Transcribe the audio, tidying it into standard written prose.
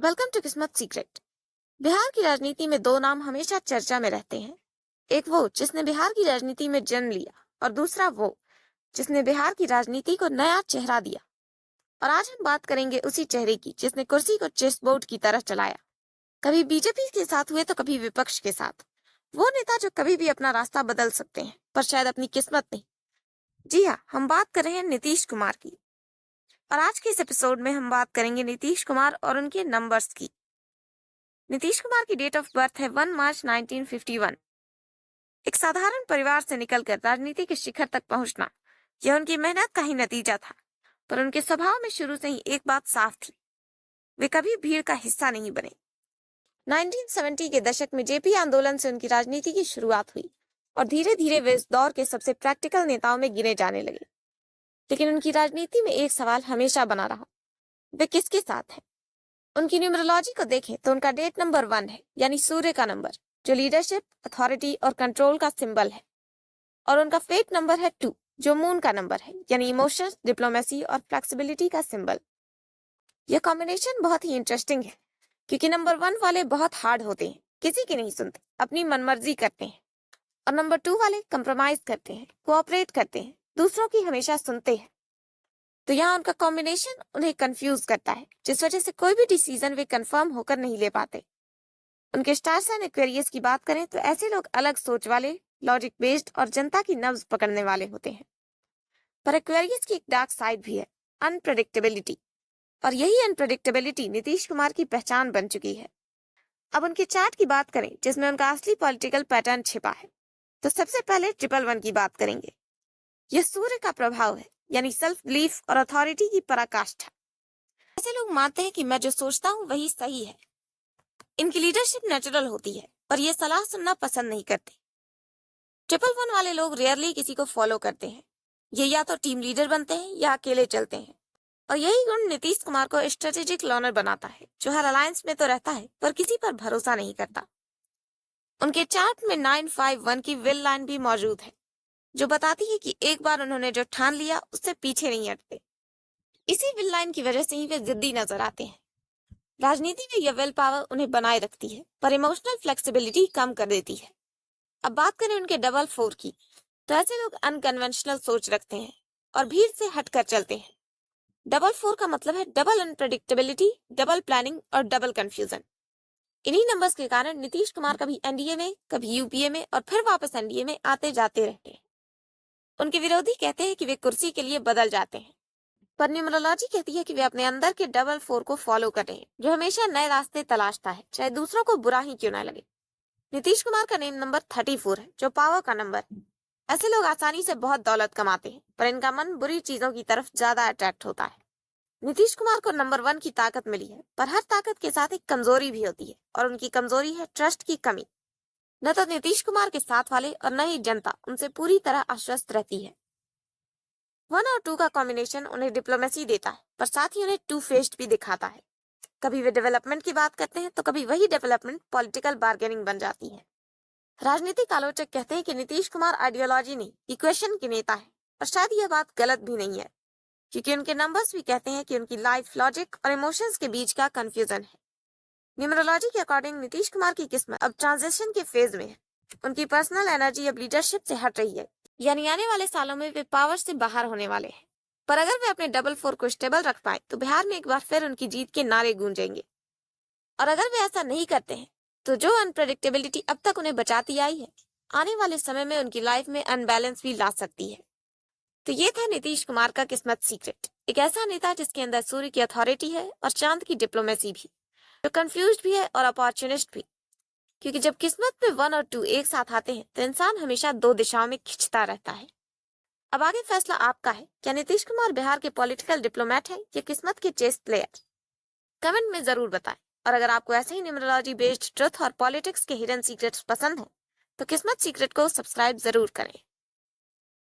Welcome to किस्मत secret. Bihar की राजनीति में दो नाम हमेशा चर्चा में रहते हैं। एक वो जिसने बिहार की राजनीति में जन्म लिया और दूसरा वो जिसने बिहार की राजनीति को नया चेहरा दिया। और आज हम बात करेंगे उसी चेहरे की जिसने कुर्सी को चेस बोर्ड की तरह चलाया, कभी बीजेपी के साथ हुए तो कभी विपक्ष के साथ। वो नेता जो कभी भी अपना रास्ता बदल सकते हैं पर शायद अपनी किस्मत नहीं। जी हाँ, हम बात कर रहे हैं नीतीश कुमार की। और आज के इस एपिसोड में हम बात करेंगे नीतीश कुमार और उनके नंबर्स की। नीतीश कुमार की डेट ऑफ बर्थ है 1 मार्च 1951। एक साधारण परिवार से निकलकर राजनीति के शिखर तक पहुंचना, यह उनकी मेहनत का ही नतीजा था। पर उनके स्वभाव में शुरू से ही एक बात साफ थी, वे कभी भीड़ का हिस्सा नहीं बने। 1970 के दशक में जेपी आंदोलन से उनकी राजनीति की शुरुआत हुई और धीरे धीरे वे इस दौर के सबसे प्रैक्टिकल नेताओं में गिने जाने लगे। लेकिन उनकी राजनीति में एक सवाल हमेशा बना रहा, वे किसके साथ हैं। उनकी न्यूमरोलॉजी को देखें तो उनका डेट नंबर 1 है, यानी सूर्य का नंबर, जो लीडरशिप, अथॉरिटी और कंट्रोल का सिंबल है। और उनका फेट नंबर है 2, जो मून का नंबर है, यानी इमोशंस, डिप्लोमेसी और फ्लेक्सिबिलिटी का सिंबल। यह कॉम्बिनेशन बहुत ही इंटरेस्टिंग है क्योंकि नंबर 1 वाले बहुत हार्ड होते हैं, किसी की नहीं सुनते, अपनी मनमर्जी करते हैं। और नंबर 2 वाले कंप्रोमाइज करते हैं, कोऑपरेट करते हैं, दूसरों की हमेशा सुनते हैं। तो यहाँ उनका कॉम्बिनेशन उन्हें कंफ्यूज करता है, जिस वजह से कोई भी डिसीजन वे कंफर्म होकर नहीं ले पाते। उनके स्टार साइन एक्वेरियस की बात करें तो ऐसे लोग अलग सोच वाले, लॉजिक बेस्ड और जनता की नब्ज पकड़ने वाले होते हैं। पर एक्वेरियस की एक डार्क साइड भी है, अनप्रेडिक्टेबिलिटी। और यही अनप्रेडिक्टेबिलिटी नीतीश कुमार की पहचान बन चुकी है। अब उनके चार्ट की बात करें जिसमें उनका असली पॉलिटिकल पैटर्न छिपा है, तो सबसे पहले 111 की बात करेंगे। यह सूर्य का प्रभाव है, यानी सेल्फ बिलीफ और अथॉरिटी की पराकाष्ठा। ऐसे लोग मानते हैं कि मैं जो सोचता हूँ वही सही है। इनकी लीडरशिप नेचुरल होती है पर ये सलाह सुनना पसंद नहीं करते। 111 वाले लोग रेयरली किसी को फॉलो करते हैं, ये या तो टीम लीडर बनते हैं या अकेले चलते हैं। और यही गुण नीतीश कुमार को स्ट्रेटेजिक लर्नर बनाता है, जो हर अलायंस में तो रहता है पर किसी पर भरोसा नहीं करता। उनके चार्ट में 951 की विल लाइन भी मौजूद है, जो बताती है कि एक बार उन्होंने जो ठान लिया उससे पीछे नहीं हटते। इसी विल लाइन की वजह से ही वे जिद्दी नजर आते हैं। राजनीति में यह विल पावर उन्हें बनाए रखती है पर इमोशनल फ्लेक्सिबिलिटी कम कर देती है। अब बात करें उनके 444 की, तो ऐसे लोग अनकन्वेंशनल सोच रखते हैं और भीड़ से हटकर चलते हैं। 444 का मतलब है डबल अनप्रेडिक्टेबिलिटी, डबल प्लानिंग और डबल कंफ्यूजन। इन्हीं नंबर्स के कारण नीतीश कुमार कभी एनडीए में, कभी यूपीए में और फिर वापस एनडीए में आते जाते रहते हैं। उनके विरोधी कहते हैं कि वे कुर्सी के लिए बदल जाते हैं, पर न्यूमरोलॉजी कहती है कि वे अपने अंदर के 444 को फॉलो कर रहे हैं, जो हमेशा नए रास्ते तलाशता है, चाहे दूसरों को बुरा ही क्यों ना लगे। नीतीश कुमार का नेम नंबर 34 है, जो पावर का नंबर है। ऐसे लोग आसानी से बहुत दौलत कमाते हैं पर इनका मन बुरी चीजों की तरफ ज्यादा अट्रैक्ट होता है। नीतीश कुमार को नंबर 1 की ताकत मिली है, पर हर ताकत के साथ एक कमजोरी भी होती है और उनकी कमजोरी है ट्रस्ट की कमी। न तो नीतीश कुमार के साथ वाले और न ही जनता उनसे पूरी तरह आश्वस्त रहती है। 1 और 2 का कॉम्बिनेशन उन्हें डिप्लोमेसी देता है, पर साथ ही उन्हें टू फेस्ड भी दिखाता है। कभी वे डेवलपमेंट की बात करते हैं तो कभी वही डेवलपमेंट पॉलिटिकल बार्गेनिंग बन जाती है। राजनीतिक आलोचक कहते हैं कि नीतीश कुमार आइडियोलॉजी नहीं, इक्वेशन के नेता है। और शायद यह बात गलत भी नहीं है, क्योंकि उनके नंबर्स भी कहते हैं कि उनकी लाइफ, लॉजिक और इमोशंस के बीच का कंफ्यूजन है। न्यूमरोलॉजी के अकॉर्डिंग नीतीश कुमार की किस्मत अब ट्रांजिशन के फेज में है। उनकी पर्सनल एनर्जी अब लीडरशिप से हट रही है, यानी आने वाले सालों में वे पावर से बाहर होने वाले हैं। पर अगर वे अपने 444 को स्टेबल रख पाए तो बिहार में एक बार फिर उनकी जीत के नारे गूंजेंगे। और अगर वे ऐसा नहीं करते हैं तो जो अनप्रेडिक्टेबिलिटी अब तक उन्हें बचाती आई है, आने वाले समय में उनकी लाइफ में अनबैलेंस भी ला सकती है। तो ये था नीतीश कुमार का किस्मत सीक्रेट, एक ऐसा नेता जिसके अंदर सूर्य की अथॉरिटी है और चांद की डिप्लोमेसी भी, जो कंफ्यूज भी है और अपॉर्चुनिस्ट भी। क्योंकि जब किस्मत में 1 और 2 एक साथ आते हैं तो इंसान हमेशा 2 दिशाओं में खिंचता रहता है। अब आगे फैसला आपका है, क्या नीतीश कुमार बिहार के पॉलिटिकल डिप्लोमेट है या किस्मत के चेस प्लेयर? कमेंट में जरूर बताएं। और अगर आपको ऐसे ही न्यूमरोलॉजी बेस्ड ट्रुथ और पॉलिटिक्स के हिडन सीक्रेट्स पसंद है तो किस्मत सीक्रेट को सब्सक्राइब जरूर करें।